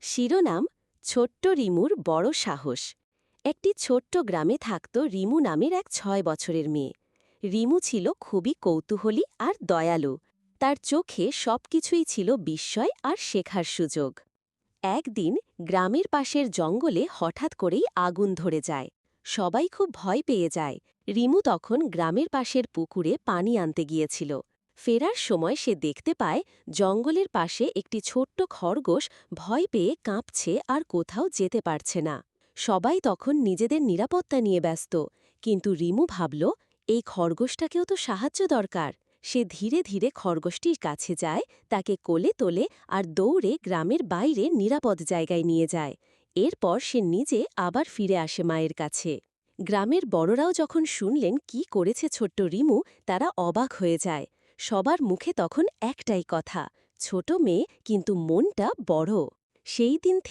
শিরোনাম ছোট্ট রিমুর বড় সাহস। একটি ছোট্ট গ্রামে থাকত রিমু নামের এক ৬ বছরের মেয়ে। রিমু ছিল খুবই কৌতূহলী আর দয়ালু। তার চোখে সবকিছুই ছিল বিস্ময় আর শেখার সুযোগ। একদিন গ্রামের পাশের জঙ্গলে হঠাৎ করেই আগুন ধরে যায়। সবাই খুব ভয় পেয়ে যায়। রিমু তখন গ্রামের পাশের পুকুরে পানি আনতে গিয়েছিল। ফেরার সময় সে দেখতে পায় জঙ্গলের পাশে একটি ছোট্ট খরগোশ ভয় পেয়ে কাঁপছে আর কোথাও যেতে পারছে না। সবাই তখন নিজেদের নিরাপত্তা নিয়ে ব্যস্ত, কিন্তু রিমু ভাবল এই খরগোশটাকেও তো সাহায্য দরকার। সে ধীরে ধীরে খরগোশটির কাছে যায়, তাকে কোলে তোলে আর দৌড়ে গ্রামের বাইরে নিরাপদ জায়গায় নিয়ে যায়। এরপর সে নিজে আবার ফিরে আসে মায়ের কাছে। গ্রামের বড়রাও যখন শুনলেন কি করেছে ছোট্ট রিমু, তারা অবাক হয়ে যায়। সবার মুখে তখন একটাই কথা, ছোট মেয়ে কিন্তু মনটা বড়। সেই দিন থেকে